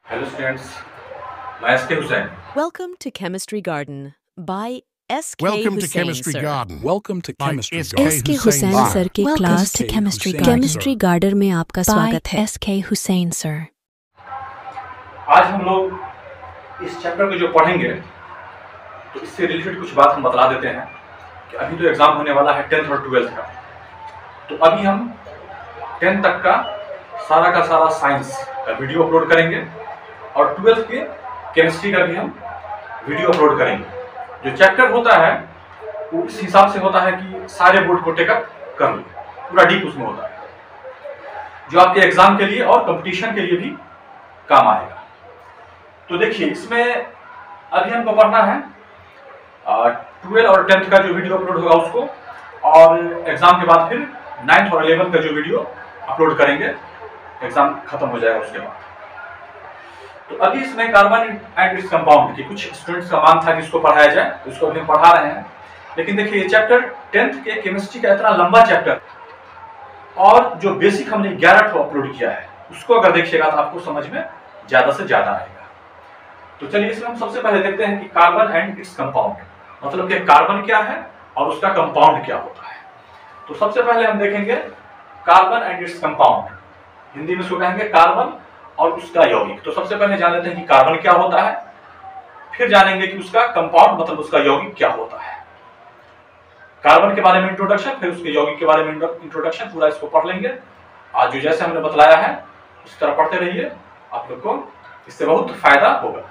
Hello students, मैं SK Hussain. Welcome to Chemistry Garden by S.K. Welcome to Hussain, Chemistry sir. Garden. Welcome to by Chemistry S.K. Garden. S.K. Hussain, Hussain sir. Sir की Welcome class to Chemistry Chemistry Garden. Garden में आपका By स्वागत है। S.K. Hussain, sir. आज हम लोग इस chapter को जो पढ़ेंगे तो इससे रिलेटेड कुछ बात हम बतला देते हैं कि अभी तो एग्जाम होने वाला है 10th और 12th का। तो अभी हम 10th तक का सारा साइंस का वीडियो अपलोड करेंगे और 12th के केमिस्ट्री का भी हम वीडियो अपलोड करेंगे। जो चैप्टर होता है वो इस हिसाब से होता है कि सारे बोर्ड को टेकअप कर ले, पूरा डीप उसमें होता है जो आपके एग्जाम के लिए और कंपटीशन के लिए भी काम आएगा। तो देखिए इसमें अभी हमको पढ़ना है 12 और 10th का जो वीडियो अपलोड होगा उसको, और एग्जाम के बाद फिर 9th और 11th का जो वीडियो अपलोड करेंगे एग्जाम खत्म हो जाएगा उसके बाद। तो अभी इसमें कार्बन एंड इट्स कंपाउंड की कुछ स्टूडेंट्स का मांग था कि इसको पढ़ाया जाए, तो इसको अभी हम पढ़ा रहे हैं। लेकिन देखिए ये चैप्टर 10th के केमिस्ट्री का इतना लंबा चैप्टर और जो बेसिक हमने 11 को अपलोड किया है उसको अगर देखिएगा तो आपको समझ में ज्यादा से ज्यादा आएगा। तो चलिए इसमें हम सबसे पहले देखते हैं कि कार्बन एंड इट्स कंपाउंड, मतलब कि कार्बन क्या है और उसका कंपाउंड क्या होता है। तो सबसे पहले हम देखेंगे carbon and its compound, Hindi में इसको कहेंगे कार्बन और उसका यौगिक। तो सबसे पहले जान लेते हैं कि कार्बन क्या होता है, फिर जानेंगे कि उसका कंपाउंड मतलब उसका यौगिक क्या होता है। कार्बन के बारे में इंट्रोडक्शन, फिर उसके यौगिक के बारे में इंट्रोडक्शन, पूरा इसको पढ़ लेंगे। आज जो जैसे हमने बतलाया है उस तरह पढ़ते रहिए, आप लोग को इससे बहुत फायदा होगा।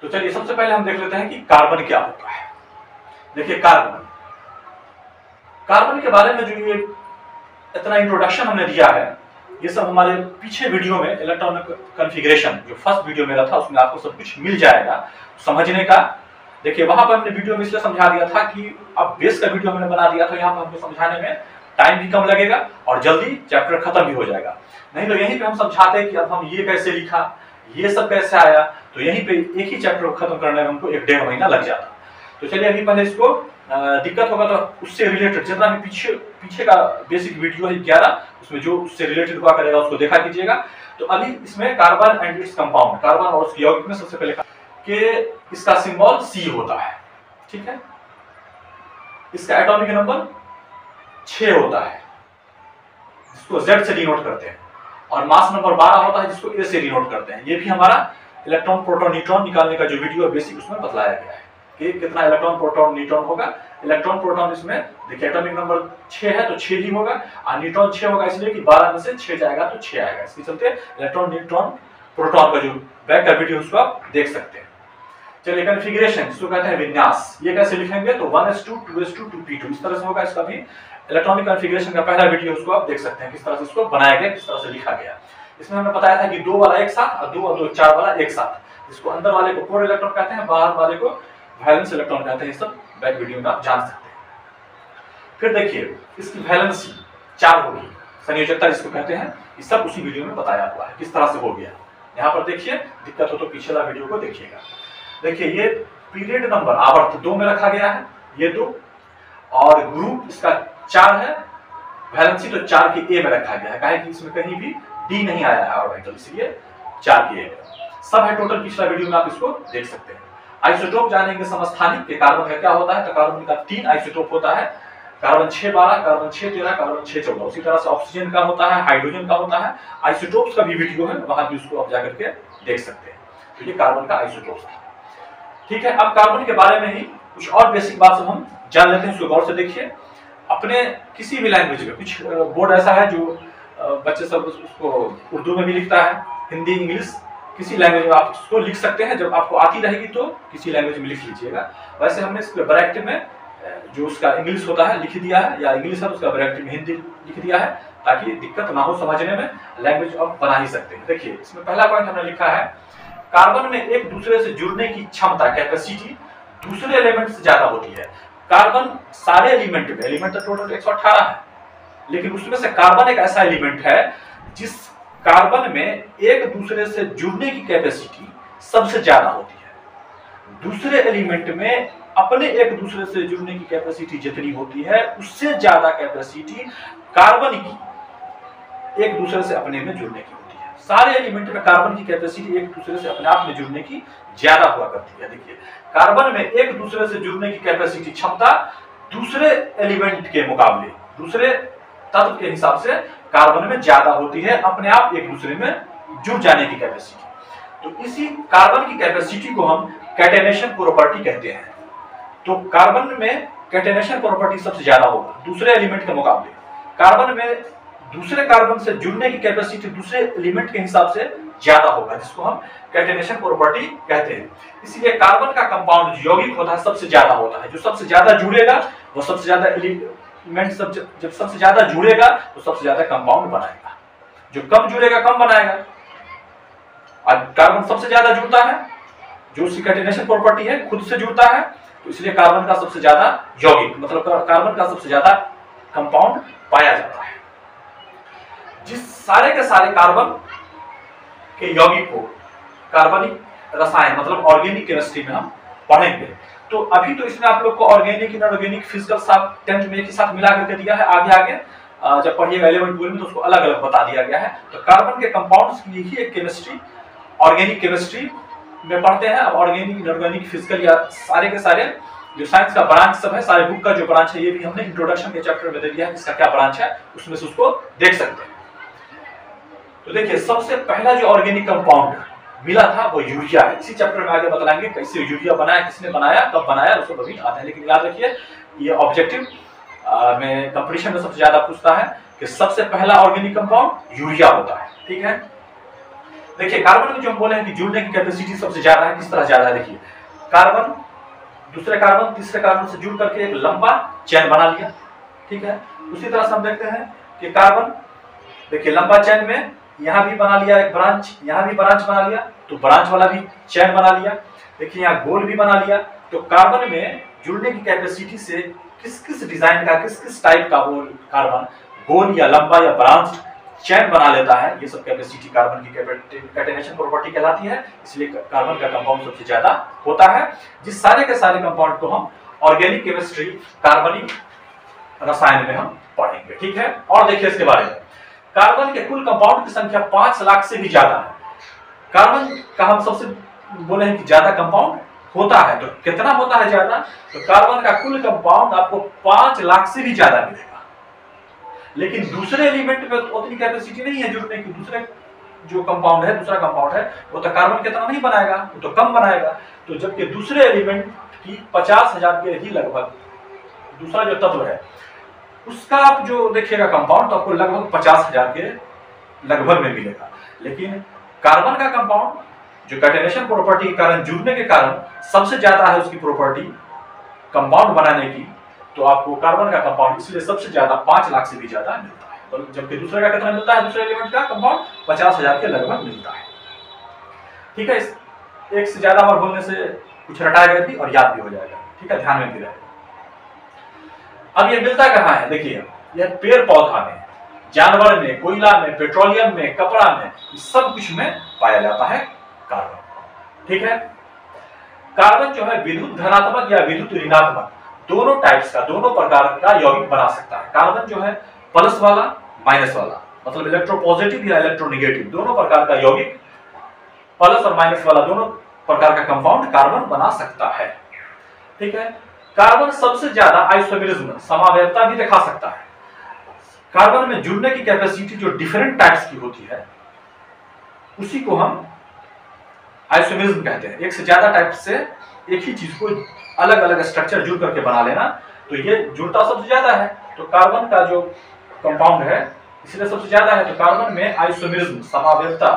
तो चलिए सबसे पहले हम देख लेते हैं कि कार्बन क्या होता है। देखिए कार्बन के बारे में जो ये इतना इंट्रोडक्शन हमने दिया है, ये सब हमारे पीछे वीडियो में इलेक्ट्रॉनिक कॉन्फ़िगरेशन जो फर्स्ट वीडियो मेरा था उसमें आपको सब कुछ मिल जाएगा समझने का। देखिए वहां पर हमने वीडियो में इसलिए समझा दिया था कि अब बेस का वीडियो हमने बना दिया था, यहाँ पर हमको समझाने में टाइम भी कम लगेगा और जल्दी चैप्टर खत्म भी हो जाएगा। नहीं तो यहीं पे हम समझाते हैं कि अब हम ये कैसे लिखा, ये सब कैसे आया, तो यहीं पे एक ही चैप्टर को खत्म करने में हमको 1-1.5 महीना लग जाता। तो चलिए अभी पहले इसको दिक्कत होगा तो उससे रिलेटेड जितना भी पीछे का बेसिक वीडियो है 11, उसमें जो उससे रिलेटेड हुआ करेगा उसको देखा कीजिएगा। तो अभी इसमें carbon and its compound, carbon और उसके यौगिक में सबसे पहले कि इसका सिंबल C होता है, ठीक है। इसका एटॉमिक नंबर 6 होता है जिसको Z से डिनोट करते हैं, और मास नंबर 12 होता है जिसको A से डिनोट करते हैं। ये भी हमारा इलेक्ट्रॉन प्रोटॉन न्यूट्रॉन निकालने का जो वीडियो है बेसिक उसमें बतलाया गया है कि कितना इलेक्ट्रॉन प्रोटॉन न्यूट्रॉन होगा। इलेक्ट्रॉन प्रोटॉन इसमें देखिए एटॉमिक नंबर 6 है तो 6 ही होगा, और न्यूट्रॉन 6 होगा इसलिए कि 12 में से 6 जाएगा तो 6 आएगा। इसके चलते इलेक्ट्रॉन न्यूट्रॉन प्रोटॉन का जो बैक का वीडियो उसको आप देख सकते हैं। चलिए कॉन्फ़िगरेशन जिसको कहते हैं विन्यास, ये कैसे लिखेंगे तो 1s2 2s2 2p2 इस तरह से होगा। इसका भी इलेक्ट्रॉनिक कॉन्फ़िगरेशन का पहला वीडियो उसको आप देख सकते हैं किस तरह से इसको बनाया गया, किस तरह से लिखा गया। इसमें हमने बताया था कि 2 वाला एक साथ और 2 और 2 4 वाला एक साथ, जिसको अंदर वाले को कोर इलेक्ट्रॉन कहते हैं, बाहर वाले को वैलेंस इलेक्ट्रॉन कहते हैं। ये सब बैक वीडियो में आप जान सकते हैं। फिर देखिए इसकी वैलेंसी 4 होगी, संयोजकता जिसको कहते हैं, ये सब उसी वीडियो में बताया हुआ है किस तरह से हो गया। यहाँ पर देखिए, दिक्कत हो तो पिछला वीडियो को देखिएगा। देखिए ये पीरियड नंबर आवर्त 2 में रखा गया है, ये 2, और ग्रुप इसका 4 है, वैलेंसी तो 4 के ए में रखा गया है, काहे कि इसमें कहीं भी डी नहीं आया है ऑर्बिटल, इसलिए 4 के ए में सब है टोटल। पिछला वीडियो में आप इसको देख सकते हैं। आइसोटोप जानेंगे समस्थानिक के कार्बन का क्या होता है, तो कार्बन का 3 आइसोटोप होता है, कार्बन 6-12, कार्बन 6-13, कार्बन 6-14। उसी तरह से ऑक्सीजन का होता है, हाइड्रोजन का होता है। आइसोटोप्स का भी वीडियो है, वहां भी उसको आप जाकर के देख सकते हैं। तो ये कार्बन का आइसोटोप्स था, ठीक है। अब कार्बन के बारे में ही कुछ और बेसिक बात सब हम जान लेते हैं, उसको गौर से देखिए। अपने किसी भी लैंग्वेज में कुछ बोर्ड ऐसा है जो बच्चे सब उसको उर्दू में भी लिखता है, हिंदी इंग्लिश किसी लैंग्वेज में आप उसको लिख सकते हैं। जब आपको आती रहेगी तो किसी लैंग्वेज में लिख लीजिएगा। वैसे हमने इसके ब्रैकेट में जो उसका इंग्लिश होता है लिख दिया है, या इंग्लिश है तो उसका ब्रैकेट में हिंदी लिख दिया है ताकि दिक्कत ना हो समझने में, लैंग्वेज आप बना ही सकते हैं। देखिए इसमें पहला पॉइंट हमने लिखा है कार्बन में एक दूसरे से जुड़ने की क्षमता, कैपेसिटी दूसरे एलिमेंट से ज्यादा होती है। कार्बन सारे एलिमेंट में, एलिमेंट तो टोटल 118 है, लेकिन उसमें से कार्बन एक ऐसा एलिमेंट है जिस कार्बन में एक दूसरे से जुड़ने की कैपेसिटी सबसे ज्यादा होती है। दूसरे एलिमेंट में अपने एक दूसरे से जुड़ने की कैपेसिटी जितनी होती है उससे ज्यादा कैपेसिटी कार्बन की एक दूसरे से अपने में जुड़ने की होती है। सारे एलिमेंट में कार्बन की कैपेसिटी एक दूसरे से अपने आप में जुड़ने की ज्यादा हुआ करती है। देखिए कार्बन में एक दूसरे से जुड़ने की कैपेसिटी क्षमता दूसरे एलिमेंट के मुकाबले, दूसरे तत्व के हिसाब से कार्बन में ज्यादा होती है, अपने आप एक दूसरे में जुड़ जाने की कैपेसिटी। तो इसी कार्बन की कैपेसिटी को हम कैटेनेशन प्रॉपर्टी कहते हैं। तो कार्बन में कैटेनेशन प्रॉपर्टी सबसे ज्यादा होगा दूसरे एलिमेंट के मुकाबले। कार्बन में दूसरे कार्बन से जुड़ने की कैपेसिटी दूसरे एलिमेंट के हिसाब से ज्यादा होगा, जिसको हम कैटेनेशन प्रॉपर्टी कहते हैं। इसलिए कार्बन का कंपाउंड जो यौगिक होता है सबसे ज्यादा होता है। जो सबसे ज्यादा जुड़ेगा वो सबसे ज्यादा एलिमेंट जब सबसे ज्यादा जुड़ेगा तो सबसे ज्यादा कंपाउंड बनाएगा। जो कम जुड़ेगा कम बनाएगा। और कार्बन सबसे ज्यादा जुड़ता है, जो उसकी कैटेनेशन प्रॉपर्टी है खुद से जुड़ता है, तो इसलिए कार्बन का सबसे ज्यादा यौगिक मतलब कार्बन का सबसे ज्यादा कंपाउंड पाया जाता है। जिस सारे के सारे कार्बन के यौगिक को कार्बनिक रसायन मतलब ऑर्गेनिक केमिस्ट्री में हम पढ़ेंगे। तो अभी तो इसमें आप लोग को ऑर्गेनिक इनऑर्गेनिक फिजिकल सब 10th में एक ही साथ मिला करके दिया है। आगे जब पढ़िएगा 11th 12th में तो उसको अलग अलग बता दिया गया है। तो कार्बन के कंपाउंड्स की ही एक केमिस्ट्री ऑर्गेनिक केमिस्ट्री में पढ़ते हैं। अब ऑर्गेनिक इनऑर्गेनिक फिजिकल या सारे के सारे जो साइंस का ब्रांच सब है, सारे बुक का जो ब्रांच है ये भी हमने इंट्रोडक्शन के चैप्टर में दे दिया है, इसका क्या ब्रांच है उसमें से उसको देख सकते हैं। तो देखिए सबसे पहला जो ऑर्गेनिक कंपाउंड मिला था वो यूरिया है। इसी चैप्टर में आगे बताएंगे कैसे यूरिया बनाया, किसने बनाया, कब बनाया, उसको कभी आता है। लेकिन याद रखिए ये ऑब्जेक्टिव में कंपटीशन में सबसे ज्यादा पूछता है कि सबसे पहला ऑर्गेनिक कंपाउंड यूरिया होता है। ठीक है, देखिए कार्बन की जो हम बोले हैं कि जुड़ने की कैपेसिटी सबसे ज्यादा है। किस तरह ज्यादा है, देखिए कार्बन दूसरे कार्बन तीसरे कार्बन से जुड़ करके एक लंबा चेन बना लिया। ठीक है, उसी तरह से हम देखते हैं कि कार्बन देखिए लंबा चेन में यहाँ भी बना लिया एक ब्रांच, यहाँ भी ब्रांच बना लिया, तो ब्रांच वाला भी चेन बना लिया। देखिए यहाँ गोल भी बना लिया। तो कार्बन में जुड़ने की कैपेसिटी से किस किस डिजाइन का किस किस टाइप का वो कार्बन गोल या लंबा या ब्रांच चेन बना लेता है, ये सब कैपेसिटी कार्बन की कैटेनेशन प्रॉपर्टी कहलाती है। इसलिए कार्बन का कंपाउंड सबसे ज्यादा होता है। जिस सारे के सारे कंपाउंड को हम ऑर्गेनिक केमिस्ट्री कार्बनिक रसायन में हम पढ़ेंगे। ठीक है, और देखिए इसके बारे में कार्बन के कुल कंपाउंड की संख्या 5 लाख से भी ज्यादा है। कार्बन का हम सबसे बोले हैं कि ज्यादा कंपाउंड होता है, तो कितना होता है ज्यादा, तो कार्बन का कुल कंपाउंड आपको 5 लाख से भी ज्यादा मिलेगा। लेकिन दूसरे एलिमेंट में उतनी कैपेसिटी नहीं है जुड़ने की। दूसरे जो कंपाउंड है दूसरा कंपाउंड है वो तो कार्बन कितना नहीं बनाएगा, वो तो कम बनाएगा। तो जबकि दूसरे एलिमेंट की 50,000 के ही लगभग दूसरा जो तत्व है उसका आप जो देखिएगा कंपाउंड तो आपको लगभग 50,000 के लगभग में मिलेगा। लेकिन कार्बन का कंपाउंड जो कैटेनेशन प्रॉपर्टी के कारण जुड़ने के कारण सबसे ज्यादा है उसकी प्रॉपर्टी कंपाउंड बनाने की, तो आपको कार्बन का कंपाउंड इसलिए सबसे ज्यादा 5 लाख से भी ज्यादा मिलता है। जबकि दूसरे का कितना मिलता है, दूसरे एलिमेंट का कंपाउंड 50,000 के लगभग मिलता है। ठीक है, इस एक से ज्यादा बार बोलने से कुछ रटाएगा भी और याद भी हो जाएगा। ठीक है, ध्यान में भी रहेगा। अब ये मिलता कहाँ है, देखिए यह पेड़ पौधा में, जानवर में, कोयला में, पेट्रोलियम में, कपड़ा में, सब कुछ में पाया जाता है कार्बन। ठीक है, कार्बन जो है विद्युत धनात्मक या विद्युत ऋणात्मक दोनों टाइप्स का, दोनों प्रकार का यौगिक बना सकता है। कार्बन जो है प्लस वाला माइनस वाला मतलब इलेक्ट्रोपॉजिटिव या इलेक्ट्रोनेगेटिव दोनों प्रकार का यौगिक, प्लस और माइनस वाला दोनों प्रकार का कंपाउंड कार्बन बना सकता है। ठीक है, कार्बन सबसे ज्यादा आइसोमेरिज्म समावेयता भी दिखा सकता है। कार्बन में जुड़ने की कैपेसिटी जो डिफरेंट टाइप्स की होती है उसी को हम आइसोमेरिज्म कहते हैं। एक से ज्यादा टाइप से एक ही चीज को अलग अलग स्ट्रक्चर जुड़ करके बना लेना, तो ये जुड़ता सबसे ज्यादा है। तो कार्बन का जो कंपाउंड है इसलिए सबसे ज्यादा है। तो कार्बन में आइसोमेरिज्म समावेयता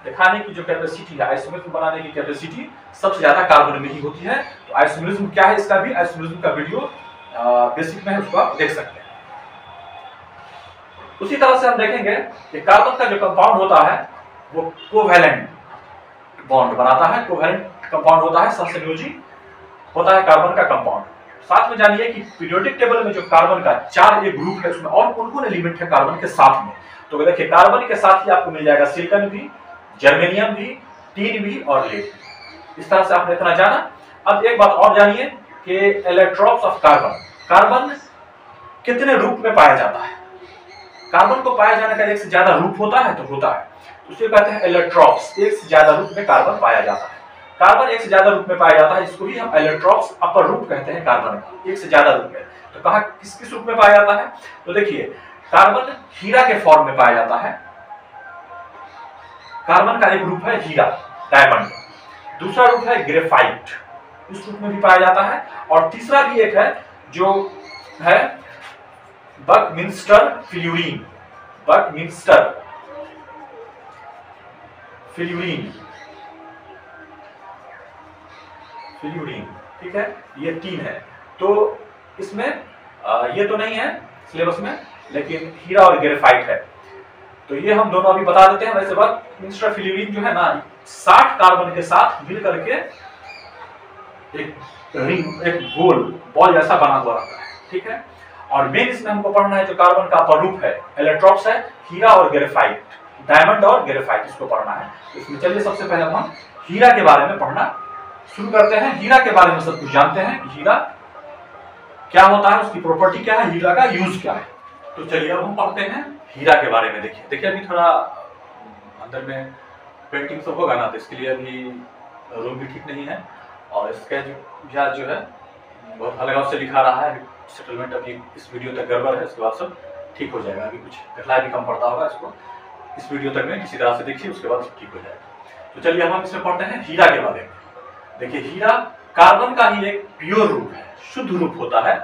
दिखाने की जो कैपेसिटी है, आइसोमेरिज्म बनाने की कैपेसिटी सबसे ज्यादा कार्बन में ही होती है। तो आइसोमेरिज्म क्या है, इसका भी आइसोमेरिज्म का वीडियो बेसिक में है, उसको आप देख सकते हैं। उसी तरह से हम देखेंगे कि कार्बन का जो कंपाउंड होता है वो कोवैलेंट बॉन्ड बनाता है। कोवैलेंट कंपाउंड होता है, सहसंयोजी होता है कार्बन का कंपाउंड। साथ में जानिए कि पीरियोडिक टेबल में जो कार्बन का 4 ग्रुप है उसमें और कौन-कौन एलिमेंट है कार्बन के साथ में, तो देखिए कार्बन के साथ ही आपको मिल जाएगा सिलिकॉन भी, जर्मेनियम भी, टीन भी और लेड भी। इस तरह से आपने इतना जाना। अब एक बात और जानिए कि इलेक्ट्रॉन्स ऑफ कार्बन, कार्बन कितने रूप में पाया जाता है। कार्बन को पाया जाने का एक से ज्यादा रूप होता है, तो होता है। तो उसे कहते हैं एलोट्रॉप्स। एक से ज्यादा रूप में कार्बन पाया जाता है। कार्बन एक से ज्यादा रूप में पाया जाता है, जिसको ही हम एलोट्रॉप्स अपर रूप कहते हैं कार्बन का, एक से ज्यादा रूप में। तो कहा किस किस रूप में पाया जाता है? तो देखिए, कार्बन हीरा के फॉर्म में पाया जाता है। कार्बन का एक रूप है हीरा, डायमंड। दूसरा रूप है ग्रेफाइट, इस रूप में भी पाया जाता है। और तीसरा भी एक है जो है बकमिंस्टर फ्लूरीन। बकमिंस्टर फ्लूरीन, ठीक है, ये 3 है। तो इसमें ये तो नहीं है सिलेबस में, लेकिन हीरा और ग्रेफाइट है। तो ये हम दोनों अभी बता देते हैं। वैसे बकमिंस्टर फ्लूरीन जो है ना, 60 कार्बन के साथ मिल करके एक रिंग, एक गोल बॉल जैसा बना हुआ रहता है, ठीक है। और मेन इसमें हमको पढ़ना है जो कार्बन का अपर रूप है, एलोट्रॉप्स है, हीरा और ग्रेफाइट, डायमंड और ग्रेफाइट, इसको पढ़ना है। तो इसमें चलिए सबसे पहले हम हीरा के बारे में पढ़ना शुरू करते हैं। हीरा के बारे में सब कुछ जानते हैं कि हीरा क्या होता है, उसकी प्रॉपर्टी क्या है, हीरा का यूज क्या है। तो चलिए अब हम पढ़ते हैं हीरा के बारे में। देखिए अभी थोड़ा अंदर में पेंटिंग सब होगा ना, तो इसके लिए अभी रूम भी ठीक नहीं है। और इसका जो है बहुत अलगाव से लिखा रहा है। सेटलमेंट अभी इस वीडियो तक गड़बड़ है, इसके बाद सब ठीक हो जाएगा। अभी कुछ दिखलाई भी कम पड़ता होगा, इसको इस वीडियो तक में किसी तरह से देखिए, उसके बाद सब ठीक हो जाएगा। तो चलिए हम इसमें पढ़ते हैं हीरा के बारे में। देखिए, हीरा कार्बन का ही एक प्योर रूप है, शुद्ध रूप होता है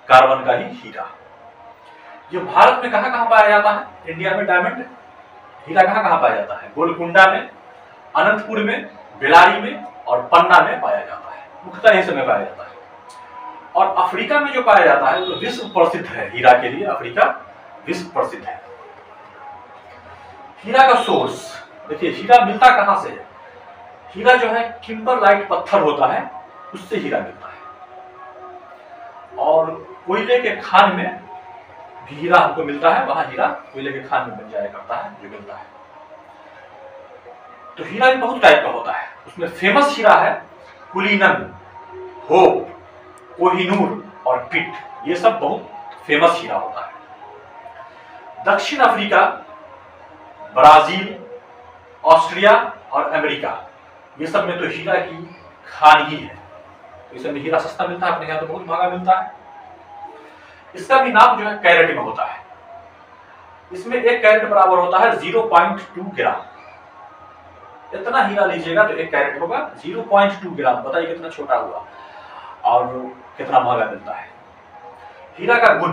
कार्बन का ही हीरा। ये भारत में कहाँ कहाँ पाया जाता है? इंडिया में डायमंड हीरा कहाँ कहाँ पाया जाता है? गोलकुंडा में, अनंतपुर में, बेलारी में और पन्ना में पाया जाता है। मुख्यतः यही समय पाया जाता है। और अफ्रीका में जो पाया जाता है तो विश्व प्रसिद्ध है हीरा के लिए। अफ्रीका विश्व प्रसिद्ध है। हीरा का सोर्स देखिए, हीरा मिलता कहां से है? हीरा जो है किम्बरलाइट पत्थर होता है, उससे हीरा मिलता है। और कोयले के खान में भी हीरा हमको मिलता है, वहां हीरा कोयले के खान में बन जाया करता है, जो मिलता है। तो हीरा भी बहुत टाइप का होता है। उसमें फेमस हीरा है कुलीनन, होप, कोहिनूर और पिट। ये सब बहुत फेमस हीरा होता है। दक्षिण अफ्रीका, ब्राजील, ऑस्ट्रिया और अमेरिका, ये सब में तो हीरा की खान ही है। तो इसमें हीरा सस्ता मिलता है, अपने यहाँ तो बहुत महंगा मिलता है। इसका भी नाम जो है कैरेट में होता है। इसमें 1 कैरेट बराबर होता है 0.2 ग्राम। इतना हीरा लीजिएगा तो 1 कैरेट होगा 0.2 ग्राम। बताइए कितना छोटा हुआ और कितना महंगा मिलता है। हीरा का गुण,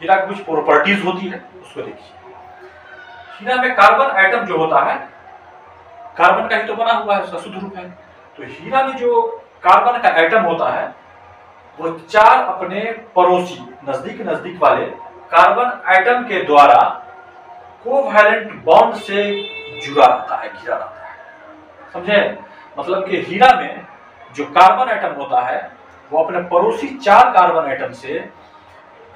हीरा की कुछ प्रॉपर्टीज होती है, उसको देखिए। हीरा में कार्बन एटम जो होता है, कार्बन का ही तो बना हुआ है, उसका शुद्ध रूप है। तो हीरा में जो कार्बन का एटम होता है वो 4 अपने पड़ोसी नजदीक नजदीक वाले कार्बन एटम के द्वारा कोवैलेंट बॉन्ड से जुड़ा रहता है, घिरा रहता है। समझे? मतलब कि हीरा में जो कार्बन एटम होता है वो अपने पड़ोसी 4 कार्बन एटम से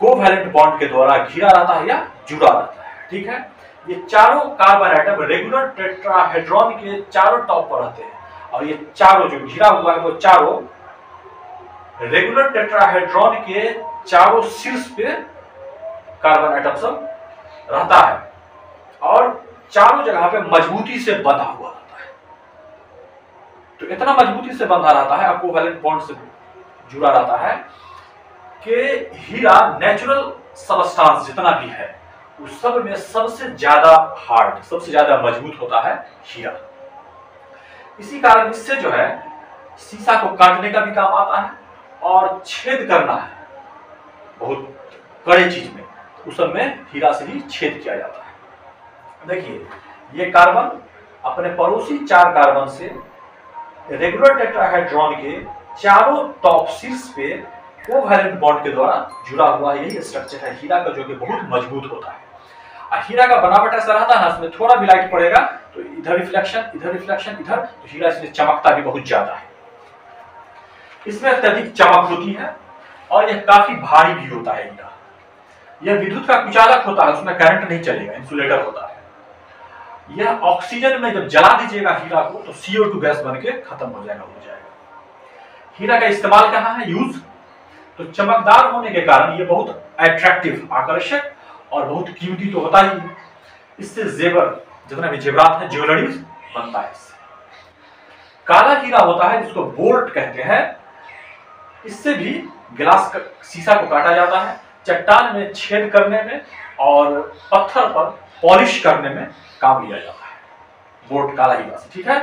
कोवैलेंट बॉन्ड के द्वारा घिरा रहता है या जुड़ा रहता है, ठीक है। ये चारों कार्बन एटम रेगुलर टेट्राहेड्रॉन के चारों टॉप पर रहते हैं। और ये चारों जो घिरा हुआ है वो चारों रेगुलर टेट्राहेड्रॉन के चारों शीर्ष पे कार्बन एटम सब रहता है और चारों जगह पे मजबूती से बंधा हुआ रहता है। तो इतना मजबूती से बंधा रहता है, कोवैलेंट बॉन्ड से जुड़ा रहता है कि हीरा नेचुरल सबस्टांस जितना भी है उस सब में सबसे ज्यादा हार्ड, सबसे ज्यादा मजबूत होता है हीरा। इसी कारण इससे जो है शीशा को काटने का भी काम आता है और छेद करना है बहुत कड़े चीज में, उस सब में हीरा से ही छेद किया जाता है। देखिए, ये कार्बन अपने पड़ोसी 4 कार्बन से रेगुलर टेट्राहेड्रॉन के चारों टॉप शीर्ष पे कोवैलेंट बॉन्ड के द्वारा जुड़ा हुआ यही स्ट्रक्चर है हीरा का, जो कि बहुत मजबूत होता है। हीरा का बनावट ऐसा रहता है ना, इसमें थोड़ा भी लाइट पड़ेगा तो इधर रिफ्लेक्शन, इधर रिफ्लेक्शन, इधर, तो हीरा इसमें चमकता भी बहुत ज्यादा है। इसमें अत्यधिक चमक होती है और यह काफी भारी भी होता है हीरा। यह विद्युत का कुचालक होता है, उसमें करंट नहीं चलेगा, इंसुलेटर होता है। यह ऑक्सीजन में जब जला दीजिएगा हीरा को तो CO2 गैस बन के खत्म हो जाएगा, हीरा का इस्तेमाल कहाँ है, यूज? तो चमकदार होने के कारण ये बहुत अट्रैक्टिव, आकर्षक और बहुत कीमती तो होता ही। इससे जेवर जितना भी जेवरात है, ज्वेलरीज बनता है इससे। काला हीरा होता है जिसको बोल्ट कहते हैं, इससे भी गिलास शीशा को काटा जाता है, चट्टान में छेद करने में और पत्थर पर पॉलिश करने में काम लिया जाता है, बोल्ट काला हीरा से। ठीक है,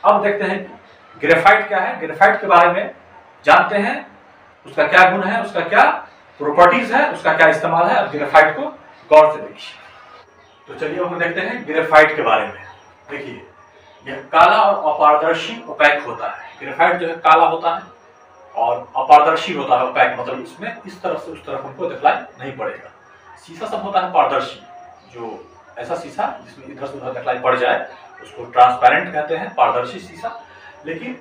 अब देखते हैं ग्रेफाइट क्या है। ग्रेफाइट के बारे में जानते हैं, उसका क्या गुण है, उसका क्या प्रॉपर्टीज है, उसका क्या इस्तेमाल है। अब ग्रेफाइट को गौर से देखिए। तो चलिए हम देखते हैं ग्रेफाइट के बारे में। देखिए, यह काला और अपारदर्शी ओपैक होता है। ग्रेफाइट जो है काला होता है और अपारदर्शी होता है, ओपैक मतलब इसमें इस तरफ से उस तरफ हमको दिखलाई नहीं पड़ेगा। शीशा सब होता है पारदर्शी, जो ऐसा शीशा जिसमें इधर से उधर दिखलाई पड़ जाए उसको ट्रांसपेरेंट कहते हैं, पारदर्शी शीशा। लेकिन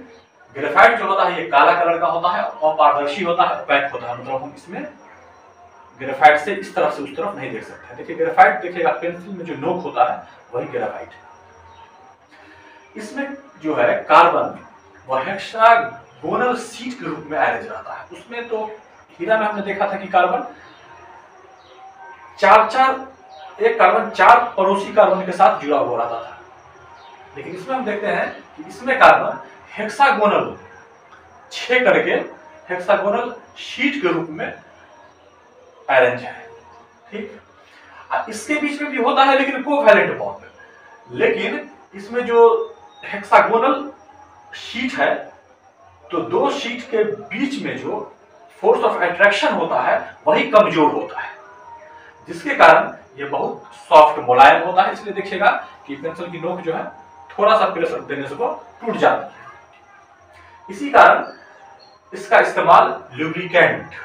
ग्रेफाइट जो होता है ये काला कलर का होता है, अपारदर्शी होता है, ओपैक होता है, मतलब हम इसमें ग्रेफाइट से इस तरफ से उस तरफ नहीं देख सकते। देखिए ग्रेफाइट देखिएगा, पेंसिल में जो नोक होता है वही ग्रेफाइट है। इसमें जो है कार्बन वह हेक्सागोनल शीट के रूप में अरेंज रहता है। उसमें तो हीरा में हमने देखा था कि कार्बन एक कार्बन 4 पड़ोसी कार्बन के साथ जुड़ा हुआ रहता था, लेकिन इसमें हम देखते हैं कि इसमें कार्बन हेक्सागोनल 6 करके हेक्सागोनल शीट के रूप में अरेंज है। ठीक, इसके बीच में भी होता है लेकिन कोवैलेंट बॉन्ड। लेकिन इसमें जो हेक्सागोनल शीट है तो दो शीट के बीच में जो फोर्स ऑफ अट्रैक्शन होता है वही कमजोर होता है, जिसके कारण ये बहुत सॉफ्ट मुलायम होता है। इसलिए देखिएगा कि पेंसिल की नोक जो है थोड़ा सा प्रेशर देने से वो टूट जाती है। इसी कारण इसका इस्तेमाल लुब्रिकेंट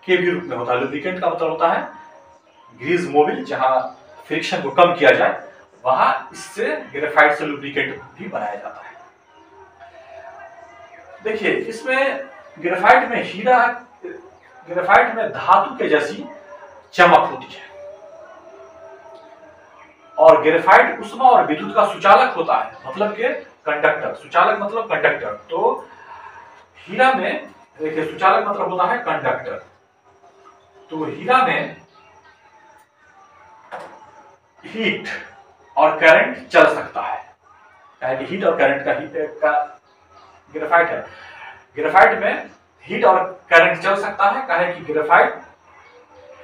के भी रूप में होता है। लुब्रिकेंट का मतलब होता है ग्रीज मोबिल, जहां फ्रिक्शन को कम किया जाए वहां इससे ग्रेफाइट से लुब्रिकेंट भी बनाया जाता है। देखिए इसमें ग्रेफाइट में धातु के जैसी चमक होती है और ग्रेफाइट उष्मा और विद्युत का सुचालक होता है, मतलब कि कंडक्टर। सुचालक मतलब कंडक्टर। तो हीरा में देखिए सुचालक मतलब होता है कंडक्टर। तो हीरा में हीट और करंट चल सकता है, कि हीट और करंट का ग्रेफाइट है। ग्रेफाइट में हीट और करंट चल सकता है, कहे कि ग्रेफाइट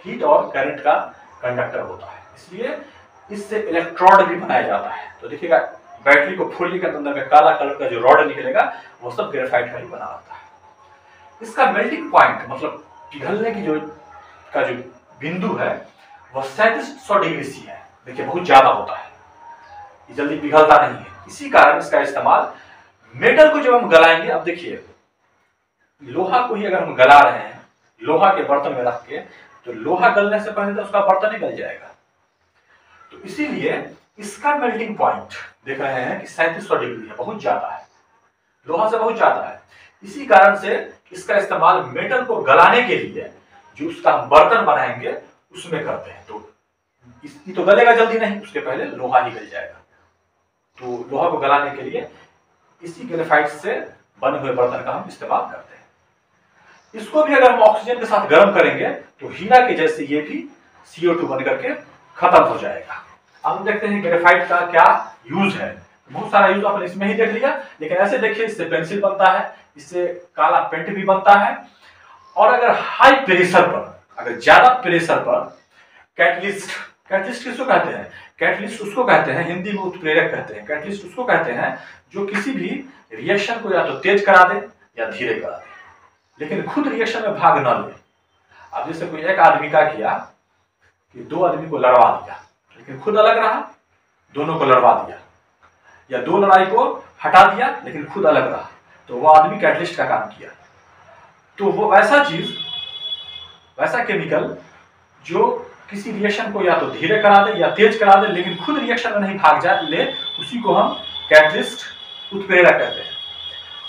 हीट और करंट का कंडक्टर होता है, इसलिए इससे इलेक्ट्रोड भी बनाया जाता है। तो देखिएगा बैटरी को खोलने के अंदर में काला कलर का जो रॉड निकलेगा वो सब ग्रेफाइट का ही बना रहता है। इसका मेल्टिंग पॉइंट मतलब पिघलने की जो बिंदु है वह 3700 डिग्री सी है। देखिए बहुत ज्यादा होता है, ये जल्दी पिघलता नहीं है। इसी कारण इसका इस्तेमाल मेटल को जब हम गलाएंगे, अब देखिए लोहा को ही अगर हम गला रहे हैं लोहा के बर्तन में रख के, तो लोहा गलने से पहले तो उसका बर्तन ही गल जाएगा। तो इसीलिए इसका मेल्टिंग पॉइंट देख रहे हैं कि 3700 डिग्री है, बहुत ज्यादा है, लोहा से बहुत ज्यादा है। इसी कारण से इसका इस्तेमाल मेटल को गलाने के लिए जो उसका हम बर्तन बनाएंगे उसमें करते हैं। तो इसकी तो गलेगा जल्दी नहीं, उसके पहले लोहा ही गल जाएगा। तो लोहा को गलाने के लिए इसी ग्रेफाइट से बने हुए बर्तन का हम इस्तेमाल करते हैं। इसको भी अगर हम ऑक्सीजन के साथ गर्म करेंगे तो हीरा के जैसे ये भी CO2 बन करके खत्म हो जाएगा। अब हम देखते हैं ग्रेफाइट का क्या यूज है। बहुत सारा यूज आपने इसमें ही देख लिया, लेकिन ऐसे देखिए इससे पेंसिल बनता है, इससे काला पेंट भी बनता है। और अगर हाई प्रेशर पर, अगर ज्यादा प्रेशर पर कैटलिस्ट किसको कहते हैं? कैटलिस्ट उसको कहते हैं, हिंदी में उत्प्रेरक कहते हैं। कैटलिस्ट उसको कहते हैं जो किसी भी रिएक्शन को या तो तेज करा दे या धीरे करा दे, लेकिन खुद रिएक्शन में भाग न ले। अब जैसे कोई एक आदमी का किया कि 2 आदमी को लड़वा दिया, लेकिन खुद अलग रहा, दोनों को लड़वा दिया, या 2 लड़ाई को हटा दिया लेकिन खुद अलग रहा, तो वो आदमी कैटलिस्ट का काम किया। तो वो वैसा चीज, वैसा केमिकल जो किसी रिएक्शन को या तो धीरे करा दे या तेज करा दे, लेकिन खुद रिएक्शन में नहीं भाग जाए ले, उसी को हम कैटलिस्ट उत्प्रेरक कहते हैं।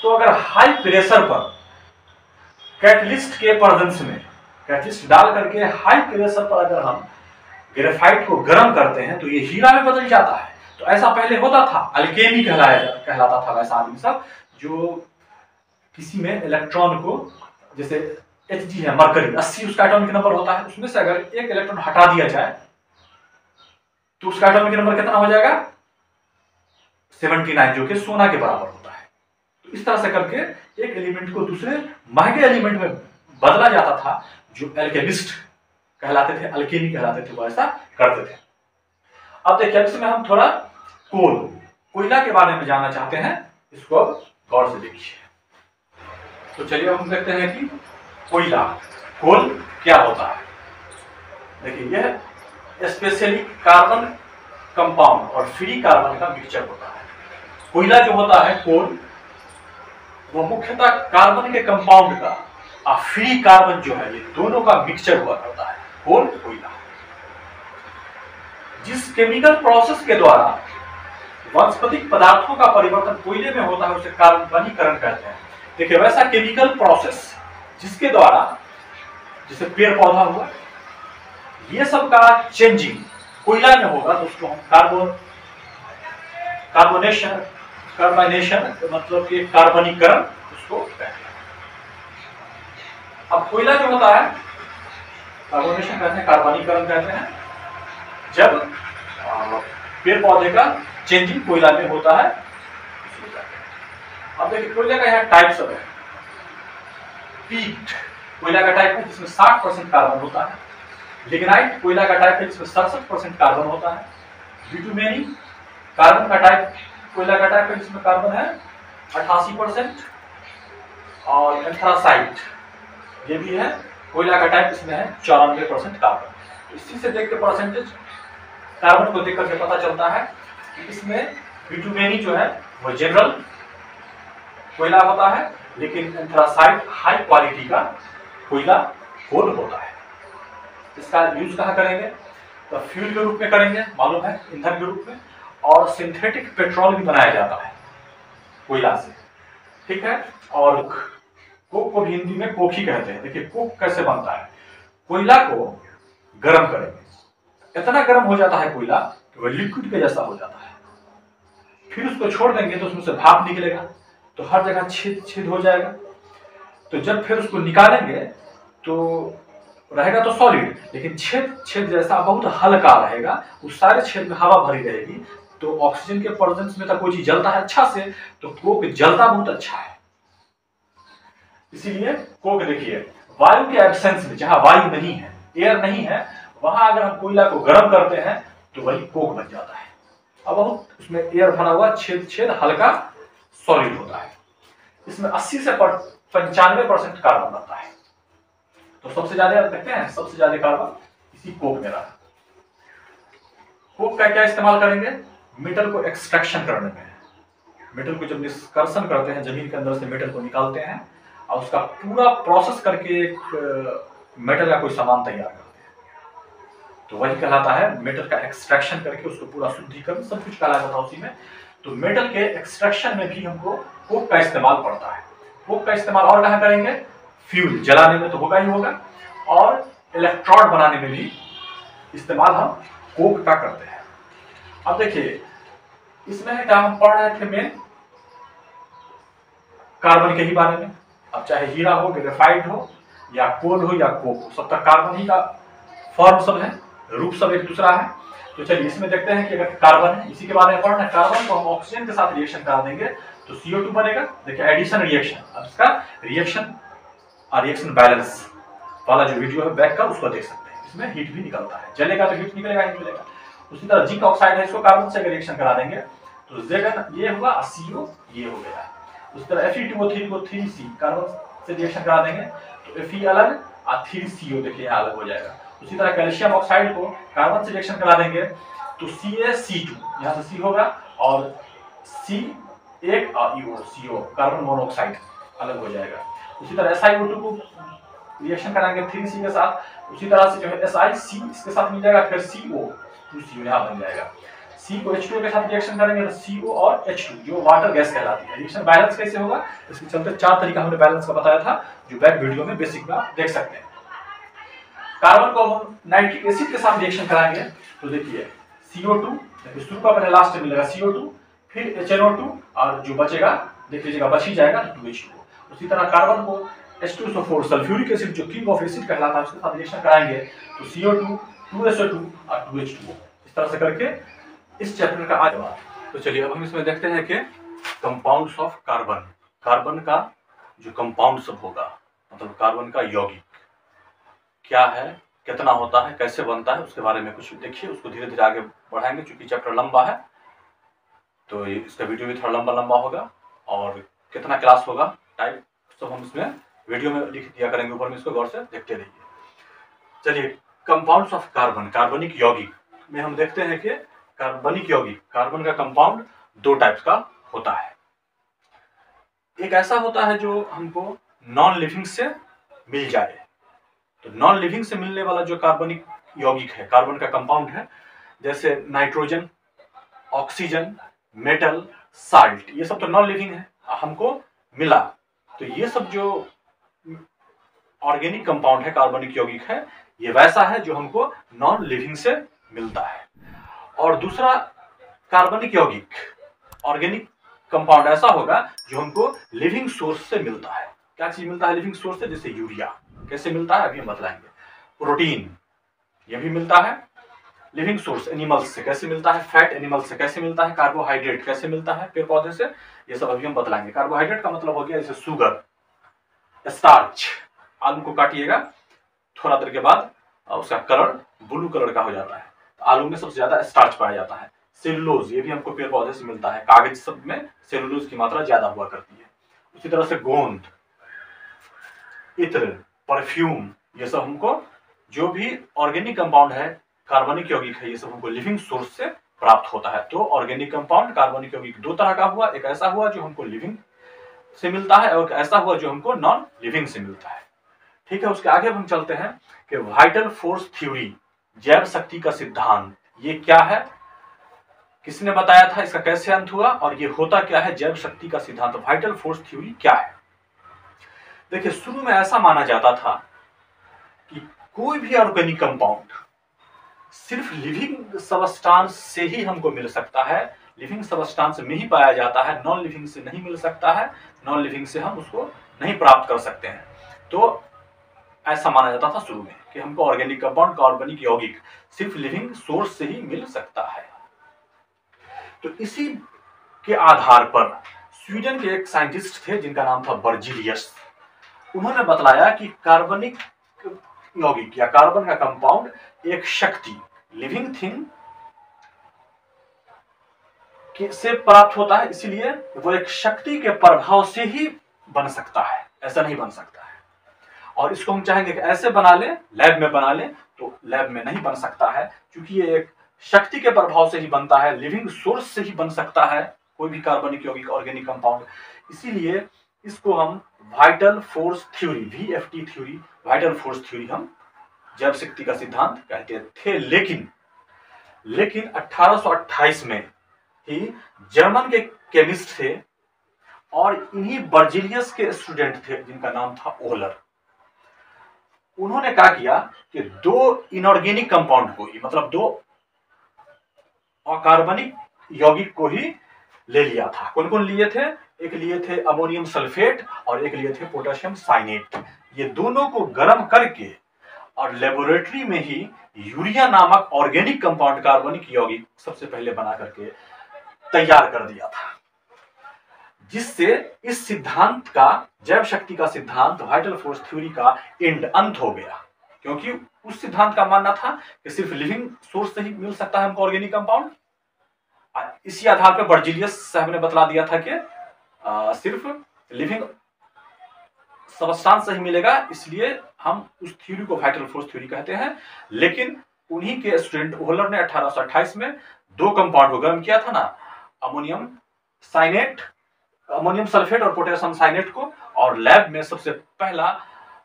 तो अगर हाई प्रेशर पर कैटलिस्ट के प्रेजेंस में कैटलिस्ट डाल करके हाई प्रेशर पर अगर हम ग्रेफाइट को गर्म करते हैं तो ये हीरा में बदल जाता है। तो ऐसा पहले होता था, अल्केमी कहलाता था वैसा आदमी सब, जो किसी में इलेक्ट्रॉन को, जैसे Hg है मरकरी 80 उसका एटॉमिक नंबर होता है, उसमें से अगर एक इलेक्ट्रॉन हटा दिया जाए तो उसका एटॉमिक नंबर कितना हो जाएगा? 79 जो कि सोना के बराबर होता है। तो इस तरह से करके एक एलिमेंट को दूसरे महंगे एलिमेंट में बदला जाता था। जो एल्केमिस्ट कहलाते थे, अल्केमी कहलाते थे, वो ऐसा करते थे। अब देखिए इसमें हम थोड़ा कोयला के बारे में जानना चाहते हैं, इसको अब गौर से देखिए। तो चलिए हम देखते हैं कि कोल क्या होता है। देखिए यह स्पेशली कार्बन कंपाउंड और फ्री कार्बन का मिक्सचर होता है। कोयला जो होता है कोल, वो मुख्यतः कार्बन के कंपाउंड का और फ्री कार्बन जो है, ये दोनों का मिक्सचर हुआ करता है कोयला। जिस केमिकल प्रोसेस के द्वारा वनस्पतिक पदार्थों का परिवर्तन कोयले में होता है उसे कार्बनीकरण कहते हैं। देखिए वैसा केमिकल प्रोसेस जिसके द्वारा, जैसे पेड़ पौधा हुआ, ये सब का चेंजिंग कोयला में होगा तो उसको हम कार्बोनेशन मतलब कि कार्बनीकरण उसको कहते हैं। अब कोयला जो होता है कार्बोनेशन कहते हैं, कार्बनीकरण कहते हैं, जब पेड़ पौधे का चेंजिंग कोयला में होता है। अब देखिए कोयले का यहाँ टाइप सब है। पीट कोयला का टाइप है जिसमें 60% कार्बन होता है। लिग्नाइट कोयला का टाइप है जिसमें 67% कार्बन होता है। बिटुमेनी कार्बन का टाइप, कोयला का टाइप है जिसमें कार्बन है 88%। और एंथ्रासाइट ये भी है कोयला का टाइप, इसमें है 94% कार्बन। इसी से देख के परसेंटेज कार्बन को देख करके पता चलता है कि इसमें बिटुमेनी जो है वो जनरल कोयला होता है, लेकिन एंथ्रासाइट हाई क्वालिटी का कोयला कोल होता है। इसका यूज कहाँ करेंगे? तो फ्यूल के रूप में करेंगे, मालूम है, ईंधन के रूप में। और सिंथेटिक पेट्रोल भी बनाया जाता है कोयला से, ठीक है। और कोक को भी हिंदी में कोक ही कहते हैं। देखिए कोक कैसे बनता है, कोयला को गर्म करेंगे, इतना गर्म हो जाता है कोयला कि वह लिक्विड के जैसा हो जाता है। फिर उसको छोड़ देंगे तो उसमें से भाप निकलेगा, तो हर जगह छेद हो जाएगा। तो जब फिर उसको निकालेंगे तो रहेगा तो सॉलिड, लेकिन छेद जैसा बहुत हल्का रहेगा। उस सारे छेद में हवा भरी रहेगी, तो ऑक्सीजन के प्रेजेंस में तो कोई चीज जलता है अच्छा से, तो कोक जलता बहुत अच्छा है। इसीलिए कोक देखिए वायु के एब्सेंस में, जहां वायु नहीं है, एयर नहीं है, वहां अगर हम कोयला को गर्म करते हैं तो वही कोक बन जाता है। अब बहुत उसमें एयर भरा हुआ छेद हल्का सॉलिड होता है। इसमें 80 से 95% कार्बन बनता है। तो सबसे ज्यादा देखते हैं, सबसे ज्यादा कार्बन इसी कोक में रहा। कोक का क्या इस्तेमाल करेंगे? मेटल को एक्सट्रैक्शन करने में। मेटल को जब निष्कर्षण करते हैं, जमीन के अंदर से मेटल को निकालते हैं और उसका पूरा प्रोसेस करके एक मेटल का कोई सामान तैयार करते हैं, तो वही कहलाता है मेटल का एक्सट्रैक्शन करके उसको पूरा शुद्धिकरण सब कुछ कहलाता था उसी में। तो मेटल के एक्सट्रैक्शन में भी हमको कोक का इस्तेमाल पड़ता है। कोक का इस्तेमाल और कहाँ करेंगे? फ्यूल जलाने में तो होगा ही होगा, और इलेक्ट्रोड बनाने में भी इस्तेमाल हम कोक का करते हैं। अब देखिए इसमें क्या हम पढ़ रहे थे, मेन कार्बन के ही बारे में। अब चाहे हीरा हो, ग्रेफाइट हो, या कोल हो, या कोक हो, सब तक कार्बन ही का फॉर्म सब है, रूप सब एक दूसरा है। तो चलिए इसमें देखते हैं कि अगर कार्बन है, इसी के बारे में पढ़ना है। कार्बन को हम ऑक्सीजन के साथ रिएक्शन करा देंगे तो CO2 बनेगा। देखिए एडिशन रिएक्शन, अब इसका रिएक्शन और रिएक्शन बैलेंस वाला जो वीडियो है बैक का, उसको देख सकते हैं। इसमें हीट भी निकलता है, जलेगा तो हीट निकलेगा ही मिलेगा। उसी तरह जिंक ऑक्साइड है, इसको कार्बन से रिएक्शन करा देंगे तो Zn ये हुआ, CO ये हो गया। उसी तरह Fe2O3 को 3C कार्बन से रिएक्शन करा देंगे तो Fe अलग और 3CO देखिए यहाँ अलग हो जाएगा। उसी तरह कैल्शियम ऑक्साइड को कार्बन से रिएक्शन करा देंगे तो CaC2 यहाँ से C होगा, और C1 और CO कार्बन मोनोऑक्साइड अलग हो जाएगा। उसी तरह SiO2 को रिएक्शन कराएंगे 3C के साथ, उसी तरह से जो है SiC इसके साथ मिल जाएगा, फिर CO2CO यहाँ बन जाएगा। C को H2 के साथ रिएक्शन करेंगे तो CO और H2 जो वाटर गैस कहलाती है। रिएक्शन बैलेंस कैसे होगा? इसके चलते 4 तरीका हमने बैलेंस का बताया था, जो बैक वीडियो में बेसिक में आप देख सकते हैं। कार्बन को हम नाइट्रिक एसिड के साथ रिएक्शन कराएंगे तो देखिए CO2, शुरू का पहले लास्ट में मिलेगा CO2, फिर HNO2, और जो बचेगा देख लीजिएगा बच ही जाएगा तो 2H2। उसी तरह कार्बन को H2SO4 सल्फ्यूरिक एसिड जो किंग ऑफ एसिड कहलाता है उसके साथ रिएक्शन कराएंगे तो CO2, 2SO2 और 2H2O। इस तरह से करके इस चैप्टर का आज तो चलिए अब हम इसमें देखते हैं कि कंपाउंड्स ऑफ कार्बन, कार्बन का जो कंपाउंड सब होगा, मतलब कार्बन का यौगिक क्या है, कितना होता है, कैसे बनता है, उसके बारे में कुछ देखिए। उसको धीरे धीरे आगे बढ़ाएंगे, क्योंकि चैप्टर लंबा है तो इसका वीडियो भी थोड़ा लंबा होगा, और कितना क्लास होगा टाइप सब हम इसमें वीडियो में लिख दिया करेंगे ऊपर में, इसको गौर से देखते रहिए। चलिए कंपाउंड्स ऑफ कार्बन, कार्बनिक यौगिक में हम देखते हैं कि कार्बनिक यौगिक, कार्बन का कंपाउंड दो टाइप्स का होता है। एक ऐसा होता है जो हमको नॉन लिविंग से मिल जाए, तो नॉन लिविंग से मिलने वाला जो कार्बनिक यौगिक है, कार्बन का कंपाउंड है, जैसे नाइट्रोजन, ऑक्सीजन, मेटल, साल्ट, ये सब तो नॉन लिविंग है, हमको मिला। तो ये सब जो ऑर्गेनिक कंपाउंड है, कार्बनिक यौगिक है, ये वैसा है जो हमको नॉन लिविंग से मिलता है। और दूसरा कार्बनिक यौगिक, ऑर्गेनिक कंपाउंड ऐसा होगा जो हमको लिविंग सोर्स से मिलता है। क्या चीज मिलता है लिविंग सोर्स से? जैसे यूरिया। कैसे मिलता है अभी हम बतलाएंगे। प्रोटीन, ये भी मिलता है लिविंग सोर्स, एनिमल्स से। कैसे मिलता है? फैट एनिमल्स से। कैसे मिलता है? कार्बोहाइड्रेट कैसे मिलता है? पेड़ पौधे से। ये सब अभी हम बतलाएंगे। कार्बोहाइड्रेट का मतलब हो गया जैसे शुगर, स्टार्च। आलू को काटिएगा, थोड़ा देर के बाद उसका कलर ब्लू कलर का हो जाता है। आलू में सबसे ज्यादा स्टार्च पाया जाता है। सेलुलोज, ये भी हमको पेड़ पौधे से मिलता है। कागज सब में सेलुलोज की मात्रा ज्यादा हुआ करती है। उसी तरह से गोंद, इत्र, परफ्यूम, ये सब हमको जो भी ऑर्गेनिक कंपाउंड है, कार्बनिक यौगिक है, ये सब हमको लिविंग सोर्स से प्राप्त होता है। तो ऑर्गेनिक कंपाउंड, कार्बनिक यौगिक दो तरह का हुआ। एक ऐसा हुआ जो हमको लिविंग से मिलता है, और ऐसा हुआ जो हमको नॉन लिविंग से मिलता है। ठीक है, उसके आगे हम चलते हैं कि वाइटल फोर्स थ्योरी, जैव शक्ति का सिद्धांत, ये क्या है, किसने बताया था, इसका कैसे अंत हुआ, और ये होता क्या है जैव शक्ति का सिद्धांत, वाइटल फोर्स थ्योरी क्या है। देखिए शुरू में ऐसा माना जाता था कि कोई भी ऑर्गेनिक कंपाउंड सिर्फ लिविंग सबस्टांस से ही हमको मिल सकता है, लिविंग सबस्टांस में ही पाया जाता है, नॉन लिविंग से नहीं मिल सकता है, नॉन लिविंग से हम उसको नहीं प्राप्त कर सकते हैं। तो ऐसा माना जाता था शुरू में कि हमको ऑर्गेनिक कंपाउंड, कार्बनिक यौगिक सिर्फ लिविंग सोर्स से ही मिल सकता है। तो इसी के आधार पर स्वीडन के एक साइंटिस्ट थे जिनका नाम था बर्जिलियस। उन्होंने बतलाया कि कार्बनिक यौगिक या कार्बन का कंपाउंड एक शक्ति, लिविंग थिंग से प्राप्त होता है, इसलिए वो एक शक्ति के प्रभाव से ही बन सकता है, ऐसा नहीं बन सकता है। और इसको हम चाहेंगे कि ऐसे बना ले, लैब में बना ले, तो लैब में नहीं बन सकता है, क्योंकि ये एक शक्ति के प्रभाव से ही बनता है, लिविंग सोर्स से ही बन सकता है कोई भी कार्बनिक यौगिक, ऑर्गेनिक कंपाउंड। इसीलिए इसको हम vital force theory, VFT theory, vital force theory हम जैव शक्ति का सिद्धांत कहते थे। लेकिन 1828 में ही जर्मन के केमिस्ट थे और इन्हीं बर्जिलियस के स्टूडेंट थे जिनका नाम था ओहलर। उन्होंने क्या किया कि दो इनऑर्गेनिक कंपाउंड को ही, मतलब दो अकार्बनिक यौगिक को ही ले लिया था। कौन कौन लिए थे? एक लिए थे अमोनियम सल्फेट और एक लिए थे पोटेशियम साइनेट। ये दोनों को गर्म करके और लेबोरेटरी में ही यूरिया नामक ऑर्गेनिक कंपाउंड, कार्बनिक यौगिक सबसे पहले बना करके तैयार कर दिया था, जिससे इस सिद्धांत का, जैव शक्ति का सिद्धांत, वाइटल फोर्स थ्योरी का अंत हो गया। क्योंकि उस सिद्धांत का मानना था कि सिर्फ लिविंग सोर्स से ही मिल सकता है हमको ऑर्गेनिक कंपाउंड। इसी आधार पर बर्जिलियस साहब ने बतला दिया था कि सिर्फ लिविंग सबस्टांस से ही मिलेगा, इसलिए हम उस थ्योरी को वाइटल फोर्स थ्योरी कहते हैं। लेकिन उन्हीं के स्टूडेंट ओहलर ने 1828 में दो कंपाउंड को गर्म किया था ना, अमोनियम सल्फेट और पोटेशियम साइनेट को, और लैब में सबसे पहला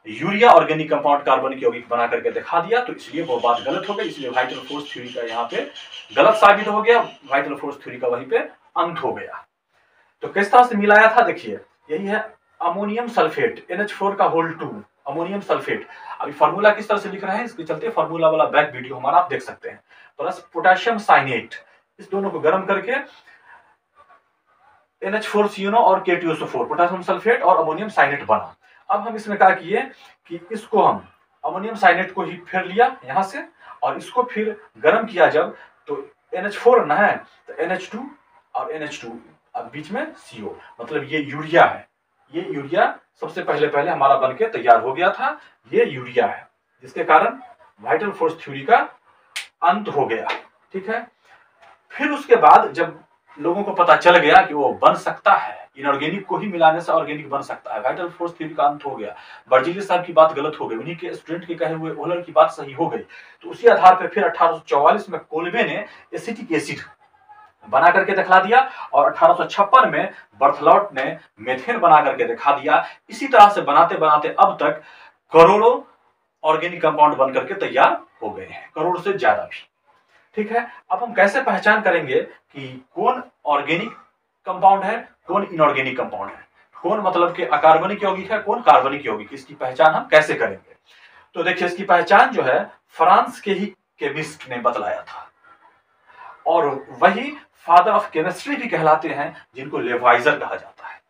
यूरिया ऑर्गेनिक कंपाउंड, कार्बनिक यौगिक बना करके दिखा दिया। तो इसलिए वो बात गलत हो गई, इसलिए वाइटल फोर्स थ्योरी का यहाँ पे गलत साबित हो गया, वाइटल फोर्स थ्योरी का वहीं पे अंत हो गया। तो किस तरह से मिलाया था देखिए, यही है अमोनियम सल्फेट, NH4 का होल 2, अमोनियम सल्फेट। अभी फार्मूला किस तरह से लिख रहे हैं, इसके चलते फार्मूला वाला बैक वीडियो हमारा आप देख सकते हैं। प्लस पोटेशियम साइनेट, इस दोनों को गर्म करके NH4CuO और K2SO4, पोटेशियम सल्फेट और अमोनियम साइनेट बना। अब हम इसमें क्या किए कि इसको हम अमोनियम साइनेट को ही फेर लिया यहाँ से, और इसको फिर गर्म किया जब, तो NH4 ना है तो NH2 और NH2 अब बीच में CO, मतलब ये यूरिया है। ये यूरिया सबसे पहले हमारा बनके तैयार हो गया था, ये यूरिया है, जिसके कारण वाइटल फोर्स थ्योरी का अंत हो गया। ठीक है, फिर उसके बाद जब लोगों को पता चल गया कि वो बन सकता है, इनऑर्गेनिक को ही मिलाने से ऑर्गेनिक बन सकता है, वाइटल फोर्स थ्योरी का अंत हो गया, बर्जीलियस साहब की बात गलत हो गई, उन्हीं के स्टूडेंट के कहे हुए ओहलर की बात सही हो गई, तो उसी आधार पर फिर 1844 में कोल्बे ने एसिटिक एसिड बना करके दिखला दिया और 1856 में बर्थलॉट ने मेथेन बना करके दिखा दिया। इसी तरह से बनाते बनाते अब तक करोड़ों ऑर्गेनिक कंपाउंड बन करके तैयार हो गए हैं, करोड़ से ज्यादा भी। ठीक है, अब हम कैसे पहचान करेंगे कि कौन ऑर्गेनिक कंपाउंड है, कौन इनऑर्गेनिक कंपाउंड है, कौन मतलब कि अकार्बनिक यौगिक है, कौन कार्बनिक यौगिक, इसकी पहचान हम कैसे करेंगे? तो देखिए, इसकी पहचान जो है फ्रांस के ही केमिस्ट ने बतलाया था, और वही फादर ऑफ केमिस्ट्री भी कहलाते हैं, जिनको लेवाइजर कहा जाता है।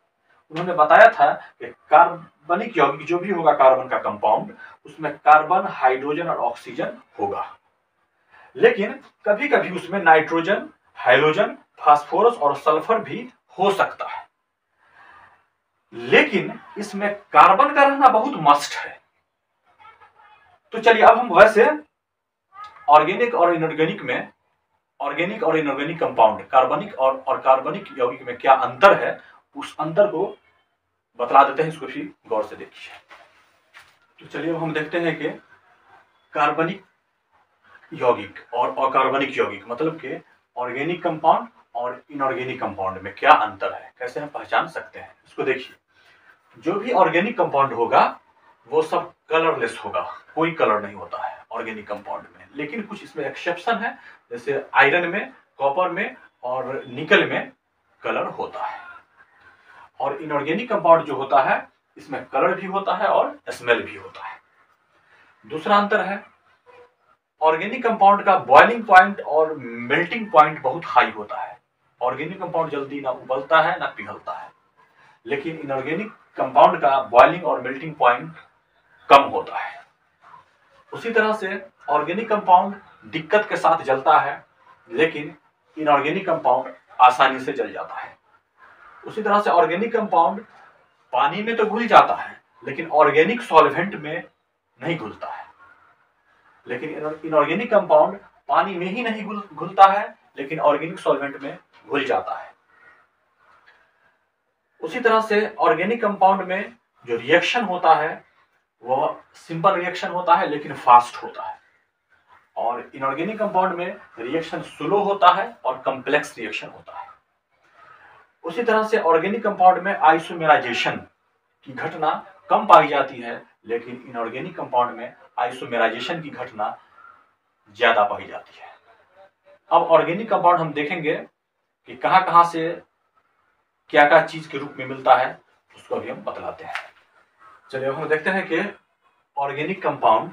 उन्होंने बताया था कि कार्बनिक यौगिक जो भी होगा, कार्बन का कंपाउंड, उसमें कार्बन, हाइड्रोजन और ऑक्सीजन होगा, लेकिन कभी कभी उसमें नाइट्रोजन, हाइड्रोजन, फास्फोरस और सल्फर भी हो सकता है, लेकिन इसमें कार्बन का रहना बहुत मस्ट है। तो चलिए अब हम वैसे ऑर्गेनिक और इनऑर्गेनिक में, ऑर्गेनिक और इनऑर्गेनिक कंपाउंड, कार्बनिक और कार्बनिक यौगिक में क्या अंतर है, उस अंतर को बतला देते हैं, इसको भी गौर से देखिए। तो चलिए अब हम देखते हैं कि कार्बनिक यौगिक और अकार्बनिक यौगिक, मतलब कि ऑर्गेनिक कंपाउंड और इनऑर्गेनिक कंपाउंड में क्या अंतर है, कैसे हम पहचान सकते हैं। इसको देखिए, जो भी ऑर्गेनिक कंपाउंड होगा वो सब कलरलेस होगा, कोई कलर नहीं होता है ऑर्गेनिक कंपाउंड में, लेकिन कुछ इसमें एक्सेप्शन है, जैसे आयरन में, कॉपर में और निकल में कलर होता है। और इनऑर्गेनिक कंपाउंड जो होता है, इसमें कलर भी होता है और स्मेल भी होता है। दूसरा अंतर है, ऑर्गेनिक कंपाउंड का बॉइलिंग पॉइंट और मेल्टिंग पॉइंट बहुत हाई होता है। ऑर्गेनिक कंपाउंड जल्दी ना उबलता है ना पिघलता है, लेकिन इनऑर्गेनिक कंपाउंड का बॉइलिंग और मेल्टिंग पॉइंट कम होता है। उसी तरह से ऑर्गेनिक कंपाउंड दिक्कत के साथ जलता है, लेकिन इनऑर्गेनिक कंपाउंड आसानी से जल जाता है। उसी तरह से ऑर्गेनिक कंपाउंड पानी में तो घुल जाता है, लेकिन ऑर्गेनिक सॉल्वेंट में नहीं घुलता है। लेकिन इनऑर्गेनिक कंपाउंड पानी में ही नहीं घुलता है, लेकिन ऑर्गेनिक सॉल्वेंट में घुल जाता है। उसी तरह से ऑर्गेनिक कंपाउंड में जो रिएक्शन होता है वह सिंपल रिएक्शन होता है, लेकिन फास्ट होता है, और इनऑर्गेनिक कंपाउंड में रिएक्शन स्लो होता है और कॉम्प्लेक्स रिएक्शन होता है। उसी तरह से ऑर्गेनिक कंपाउंड में आइसोमेराइजेशन की घटना कम पाई जाती है, लेकिन इनऑर्गेनिक कंपाउंड में आइसोमेराइजेशन की घटना ज्यादा पाई जाती है। अब ऑर्गेनिक कंपाउंड हम देखेंगे कि कहां कहां से क्या क्या चीज के रूप में मिलता है, उसको अभी हम बतलाते हैं। चलिए हम देखते हैं कि ऑर्गेनिक कंपाउंड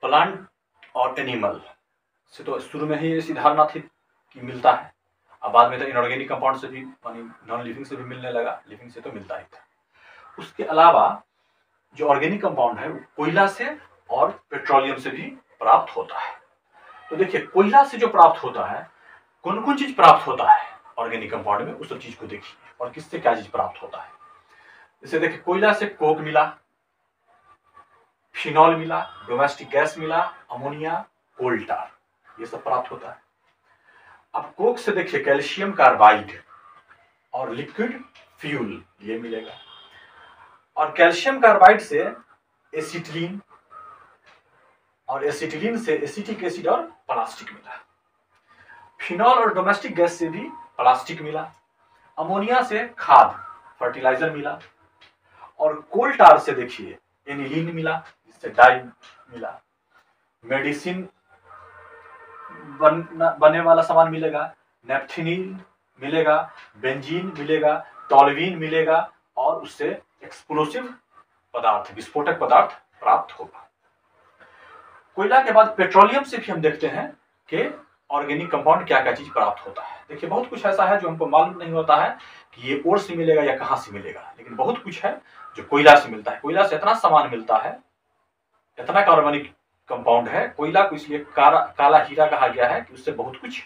प्लांट और एनिमल से, तो शुरू में ही ऐसी धारणा थी कि मिलता है, अब बाद में तो इनऑर्गेनिक कंपाउंड से भी, नॉन लिविंग से भी मिलने लगा, लिविंग से तो मिलता ही था। उसके अलावा जो ऑर्गेनिक कंपाउंड है वो कोयला से और पेट्रोलियम से भी प्राप्त होता है। तो देखिए, कोयला से जो प्राप्त होता है, कौन कौन चीज प्राप्त होता है ऑर्गेनिक कंपाउंड में, उस सब चीज को देखिए, और किससे क्या चीज प्राप्त होता है। जैसे देखिए, कोयला से कोक मिला, फिनॉल मिला, डोमेस्टिक गैस मिला, अमोनिया, कोल टार, ये सब प्राप्त होता है। अब कोक से देखिए कैल्शियम कार्बाइड और लिक्विड फ्यूल ये मिलेगा, और कैल्शियम कार्बाइड से एसिटिलीन, और एसिटिलीन से एसिटिक एसिड और प्लास्टिक मिला। फिनॉल और डोमेस्टिक गैस से भी प्लास्टिक मिला। अमोनिया से खाद, फर्टिलाइजर मिला, और कोल टार से देखिए एनिलीन मिला, जिससे डाई मिला। मेडिसिन बनने वाला सामान मिलेगा, नेप्थेनिल मिलेगा, बेंजीन मिलेगा, टॉल्यूइन मिलेगा, और उससे एक्सप्लोसिव पदार्थ, विस्फोटक पदार्थ प्राप्त होगा। कोयला के बाद पेट्रोलियम से भी हम देखते हैं कि ऑर्गेनिक कंपाउंड क्या क्या चीज प्राप्त होता है। देखिए, बहुत कुछ ऐसा है जो हमको मालूम नहीं होता है कि ये और से मिलेगा या कहां से मिलेगा, लेकिन बहुत कुछ है जो कोयला से मिलता है। कोयला से इतना सामान मिलता है, इतना कार्बनिक कंपाउंड है। कोयला को इसलिए काला हीरा कहा गया है कि उससे बहुत कुछ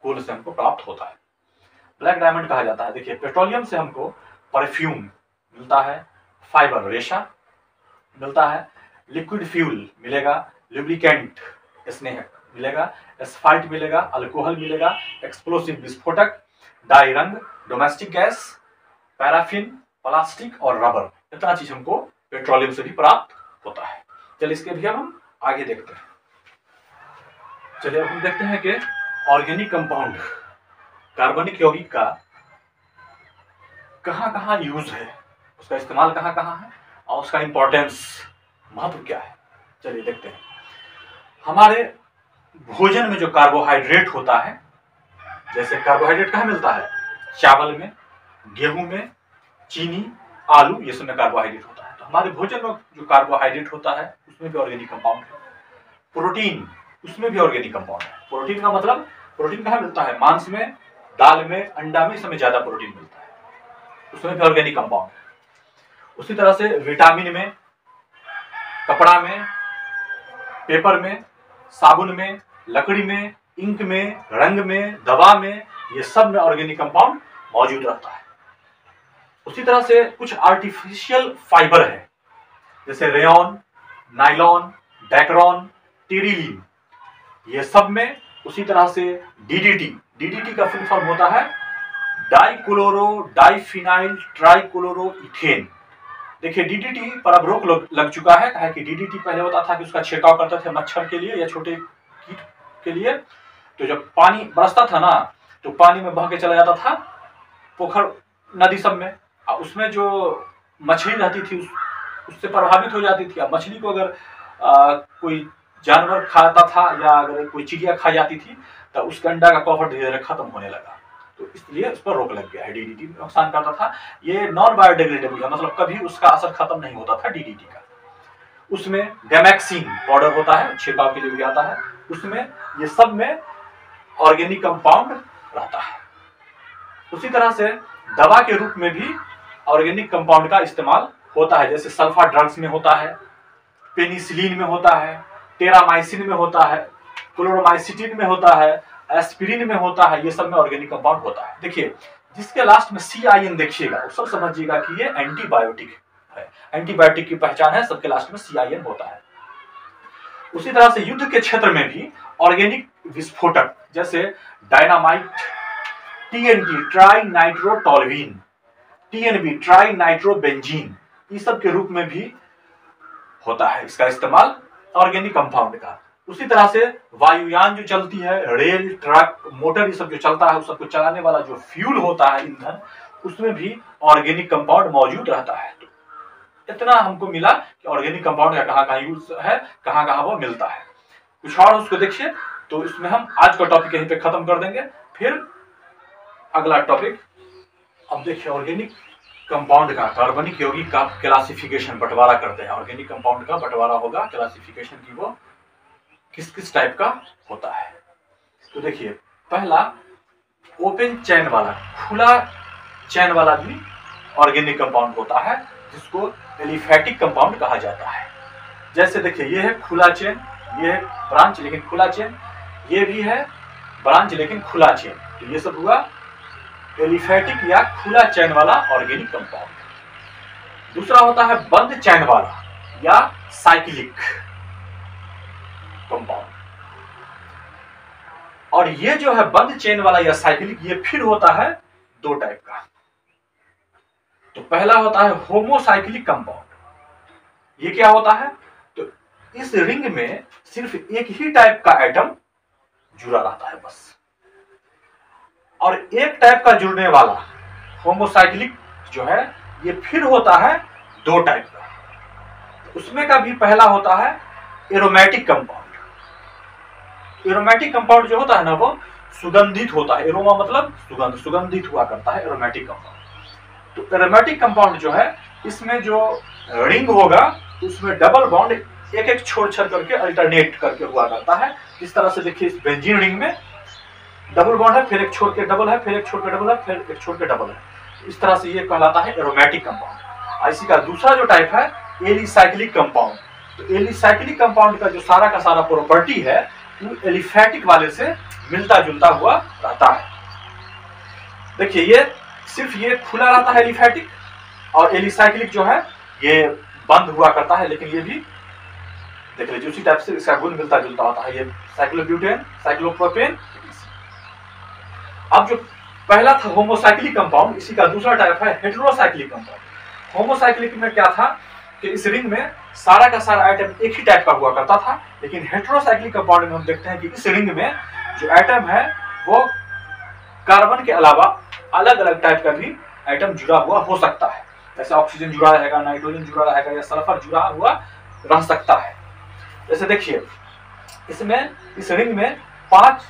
कोल से हमको प्राप्त होता है। ब्लैक डायमंड कहा जाता है। देखिए पेट्रोलियम से हमको परफ्यूम मिलता है, फाइबर रेशा मिलता है, लिक्विड फ्यूल मिलेगा, लुब्रिकेंट स्नेह मिलेगा, एस्फाल्ट मिलेगा, अल्कोहल मिलेगा, एक्सप्लोसिव विस्फोटक, डाई रंग, डोमेस्टिक गैस, पैराफिन, प्लास्टिक और रबर, इतना चीज हमको पेट्रोलियम से भी प्राप्त होता है। चलिए इसके भी अब हम आगे देखते हैं। चलिए अब हम देखते हैं कि ऑर्गेनिक कंपाउंड कार्बनिक यौगिक का कहाँ कहाँ यूज है, उसका इस्तेमाल कहाँ कहाँ है और उसका इंपॉर्टेंस महत्व क्या है। चलिए देखते हैं। हमारे भोजन में जो कार्बोहाइड्रेट होता है, जैसे कार्बोहाइड्रेट कहाँ मिलता है, चावल में, गेहूं में, चीनी, आलू, ये सब में कार्बोहाइड्रेट होता है। तो हमारे भोजन में जो कार्बोहाइड्रेट होता है उसमें भी ऑर्गेनिक कंपाउंड है। प्रोटीन, उसमें भी ऑर्गेनिक कंपाउंड है। प्रोटीन का मतलब प्रोटीन कहाँ मिलता है, मांस में, दाल में, अंडा में, इसमें ज्यादा प्रोटीन मिलता है, उसमें भी ऑर्गेनिक कंपाउंड है। उसी तरह से विटामिन में, कपड़ा में, पेपर में, साबुन में, लकड़ी में, इंक में, रंग में, दवा में, ये सब में ऑर्गेनिक कंपाउंड मौजूद रहता है। उसी तरह से कुछ आर्टिफिशियल फाइबर है, जैसे रेयॉन, नाइलॉन, डेक्रोन, टेरिलीन, ये सब में। उसी तरह से डीडीटी का फुल फॉर्म होता है डाइक्लोरो डाइफिनाइल ट्राइक्लोरो इथेन। देखिए डीडीटी पर अब रोक लग चुका है, कहा कि डीडीटी पहले होता था कि उसका छिड़काव करते थे मच्छर के लिए या छोटे कीट के लिए, तो जब पानी बरसता था ना तो पानी में बह के चला जाता था पोखर नदी सब में, और उसमें जो मछली रहती थी उससे प्रभावित हो जाती थी। अब मछली को अगर कोई जानवर खाता था या अगर कोई चिड़िया खा जाती थी तो उसके अंडा का कवर धीरे धीरे खत्म होने लगा, तो इसलिए उस पर रोक लग गया है। डीडीटी नुकसान करता था, ये नॉन बायोडिग्रेडेबल है, मतलब कभी उसका असर खत्म नहीं होता था डीडीटी का। उसमें गैमेक्सिन पाउडर होता है, छिड़काव के लिए भी आता है, उसमें ये सब में ऑर्गेनिक कंपाउंड रहता है। उसी तरह से दवा के रूप में भी ऑर्गेनिक कंपाउंड का इस्तेमाल होता है, जैसे सल्फा ड्रग्स में होता है, पेनिसिलिन में होता है, टेरामाइसिन में होता है, क्लोरोमाइसिटिन में होता है, एस्पिरिन में होता है, ये सब में ऑर्गेनिक कंपाउंड होता है। देखिए जिसके लास्ट में CIN देखिएगा वो सब समझिएगा कि ये एंटीबायोटिक है। एंटीबायोटिक की पहचान है, सबके लास्ट में CIN होता है। उसी तरह से युद्ध के क्षेत्र में भी ऑर्गेनिक विस्फोटक जैसे dynamite, TNT tri nitrotoluene, TNB tri nitrobenzene, इस सब के रूप में भी होता है इसका इस्तेमाल ऑर्गेनिक कंपाउंड का। उसी तरह से वायुयान जो चलती है, रेल, ट्रक, मोटर, ये सब जो चलता है उस सबको चलाने वाला जो फ्यूल होता है, ईंधन, उसमें भी ऑर्गेनिक कंपाउंड मौजूद रहता है। तो इतना हमको मिला कि ऑर्गेनिक कंपाउंड का कहाँ कहाँ यूज है, कहाँ कहाँ वो मिलता है। कुछ और उसको देखिए, तो इसमें हम आज का टॉपिक यहीं पे खत्म कर देंगे, फिर अगला टॉपिक। अब देखिए ऑर्गेनिक कंपाउंड का, कार्बनिक यौगिक का क्लासिफिकेशन, बंटवारा करते हैं। ऑर्गेनिक कंपाउंड का बंटवारा होगा, क्लासिफिकेशन की वो किस किस टाइप का होता है। तो देखिए पहला ओपन चेन वाला, खुला चेन वाला भी ऑर्गेनिक कंपाउंड होता है, जिसको एलिफैटिक कंपाउंड कहा जाता है। जैसे देखिए ये है खुला चेन, ये है ब्रांच लेकिन खुला चेन, ये भी है ब्रांच लेकिन खुला चेन, तो ये सब हुआ एलिफैटिक या खुला चैन वाला ऑर्गेनिक कंपाउंड। दूसरा होता है बंद चैन वाला या साइक्लिक कंपाउंड, और ये जो है बंद चेन वाला या साइक्लिक, ये फिर होता है दो टाइप का। तो पहला होता है होमोसाइक्लिक कंपाउंड। ये क्या होता है, तो इस रिंग में सिर्फ एक ही टाइप का एटम जुड़ा रहता है बस, और एक टाइप का जुड़ने वाला होमोसाइक्लिक जो है ये फिर होता है दो टाइप का। उसमें का भी पहला होता है एरोमेटिक कंपाउंड। एरोमेटिक कंपाउंड जो होता है ना वो सुगंधित होता है, एरोमा मतलब सुगंध, सुगंधित हुआ करता है एरोमेटिक कंपाउंड। तो एरोमेटिक कंपाउंड जो है इसमें जो रिंग होगा उसमें डबल बॉन्ड एक एक छोड़ छोड़ करके अल्टरनेट करके हुआ करता है। इस तरह से देखिए इस बेंजीन रिंग में डबल बॉन्ड है, फिर एक छोड़ के डबल है, फिर एक छोड़ के डबल है, फिर एक छोड़ के डबल है। इस तरह से ये कहलाता है एरोमेटिक कंपाउंड। इसी का दूसरा जो टाइप है एलिसाइक्लिक कंपाउंड। तो एलिसाइक्लिक कंपाउंड का जो सारा का सारा प्रॉपर्टी है वो एलिफैटिक वाले से मिलता जुलता हुआ रहता है। देखिए ये सिर्फ ये खुला रहता है एलिफैटिक, और एलिसाइक्लिक जो है ये बंद हुआ करता है, लेकिन ये भी देख लीजिए उसी टाइप से इसका गुण मिलता जुलता होता है। ये साइक्लोब्यूटेन, साइक्लोप्रोपेन। अब जो पहला था होमोसाइक्लिक कंपाउंड, इसी का दूसरा टाइप है हेटेरोसाइक्लिक कंपाउंड। होमोसाइक्लिक में क्या था कि इस रिंग में सारा का सारा आइटम एक ही टाइप का हुआ करता था, लेकिन हेटेरोसाइक्लिक कंपाउंड में हम देखते हैं कि इस रिंग में जो आइटम है वो कार्बन के अलावा अलग अलग टाइप का भी आइटम जुड़ा हुआ हो सकता है। जैसे ऑक्सीजन जुड़ा रहेगा, नाइट्रोजन जुड़ा रहेगा, या सल्फर जुड़ा हुआ रह सकता है। जैसे देखिए इसमें इस रिंग में 5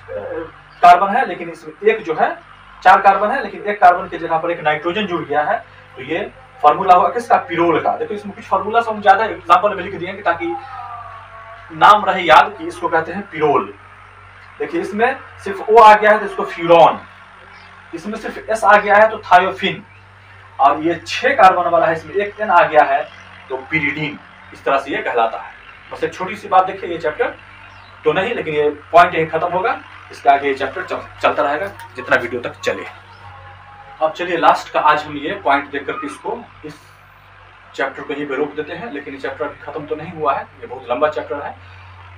कार्बन है, लेकिन इसमें एक जो है 4 कार्बन है, लेकिन एक कार्बन की जगह पर एक नाइट्रोजन जुड़ गया है। तो ये फार्मूला हुआ किसका? पिरोल का। देखो इसमें कुछ फार्मूला से हम ज्यादा एग्जांपल में लिख दिए कि ताकि नाम रहे याद कि इसको कहते हैं पिरोल। देखिए इसमें सिर्फ O आ गया है तो इसको फ्यूरॉन, इसमें सिर्फ S आ गया है तो थायोफिन, और ये 6 कार्बन वाला है इसमें एक N आ गया है तो पिरिडीन। इस तरह से ये कहलाता है। बस एक छोटी सी बात देखिए, ये चैप्टर तो नहीं लेकिन ये पॉइंट यही खत्म होगा, इसका आगे ये चैप्टर चलता रहेगा जितना वीडियो तक चले। अब चलिए लास्ट का आज हम ये पॉइंट देख करके इसको इस चैप्टर को यहीं पे रोक देते हैं। लेकिन ये चैप्टर अभी खत्म तो नहीं हुआ है, ये बहुत लंबा चैप्टर है।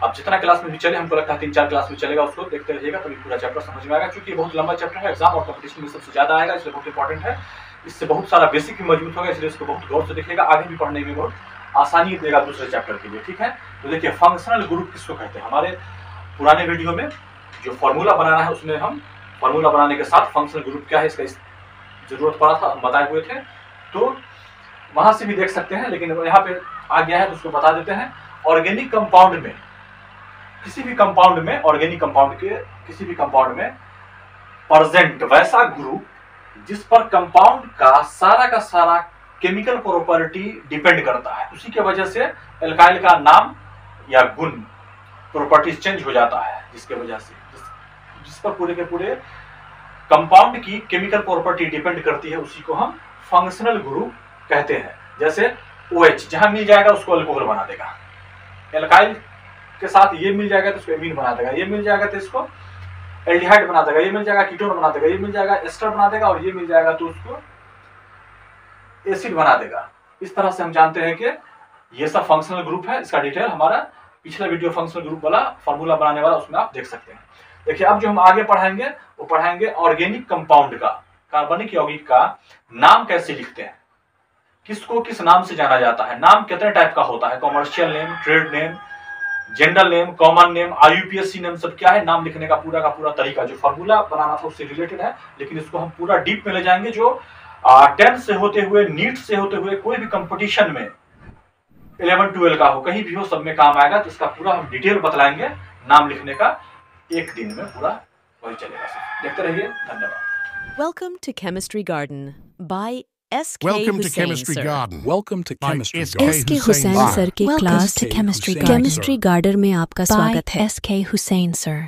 अब जितना क्लास में भी चले, हमको लगता है 3-4 क्लास में चलेगा, उसको देखते रहिएगा तभी पूरा चैप्टर समझ में आएगा। क्योंकि ये बहुत लंबा चैप्टर है, एग्जाम और कंपटीशन में सबसे ज्यादा आएगा, इसलिए बहुत इंपॉर्टेंट है। इससे बहुत सारा बेसिक भी मजबूत होगा, इसलिए इसको बहुत गौर से देखिएगा, आगे भी पढ़ने में बहुत आसानी देगा दूसरे चैप्टर के लिए। ठीक है, तो देखिए फंक्शनल ग्रुप किसको कहते हैं। हमारे पुराने वीडियो में जो फॉर्मूला बनाना है उसमें हम फॉर्मूला बनाने के साथ फंक्शनल ग्रुप क्या है इसका जरूरत पड़ा था, हम बताए हुए थे, तो वहां से भी देख सकते हैं। लेकिन यहाँ पे आ गया है तो उसको बता देते हैं। ऑर्गेनिक कंपाउंड में, किसी भी कंपाउंड में, ऑर्गेनिक कंपाउंड के किसी भी कंपाउंड में प्रेजेंट वैसा ग्रुप जिस पर कंपाउंड का सारा केमिकल प्रॉपर्टी डिपेंड करता है, उसी की वजह से एल्काइल का नाम या गुण प्रॉपर्टीज चेंज हो जाता है, जिसके वजह से जिस पर पूरे के पूरे कंपाउंड की केमिकल प्रॉपर्टी डिपेंड करती है, उसी को हम फंक्शनल ग्रुप कहते हैं। जैसे OH जहां मिल जाएगा उसको अल्कोहल बना देगा, एल्काइल के साथ ये मिल जाएगा तो इसको एमीन बना देगा, ये मिल जाएगा तो इसको एल्डिहाइड बना देगा, ये मिल जाएगा कीटोन बना देगा, ये मिल जाएगा एस्टर बना देगा, और ये मिल जाएगा तो उसको एसिड बना देगा। इस तरह से हम जानते हैं कि ये सब फंक्शनल ग्रुप है। इसका डिटेल हमारा पिछला वीडियो फंक्शनल ग्रुप वाला फॉर्मूला बनाने वाला, उसमें आप देख सकते हैं। देखिए अब जो हम आगे पढ़ाएंगे वो पढ़ाएंगे ऑर्गेनिक कंपाउंड का, कार्बनिक यौगिक का नाम कैसे लिखते हैं, किसको किस नाम से जाना जाता है, नाम कितने टाइप का होता है, commercial name, trade name, general name, common name, IUPAC name, सब क्या है, नाम लिखने का पूरा तरीका जो फॉर्मूला बनाना था उससे रिलेटेड है। लेकिन इसको हम पूरा डीप में ले जाएंगे, जो 10th से होते हुए, नीट से होते हुए, कोई भी कंपटीशन में 11-12 का हो, कहीं भी हो, सब में काम आएगा। तो इसका पूरा हम डिटेल बतलाएंगे नाम लिखने का, एक दिन में पूरा वही चलेगा। देखते रहिए, धन्यवाद। Welcome to Chemistry Garden by S.K. Welcome to Hussain, Chemistry sir. Garden. Welcome to By Chemistry S.K. Garden. S.K. Hussain Sir. Sir के Welcome class to chemistry Hussain, chemistry sir. Garden में आपका By स्वागत है। S.K. Hussain sir.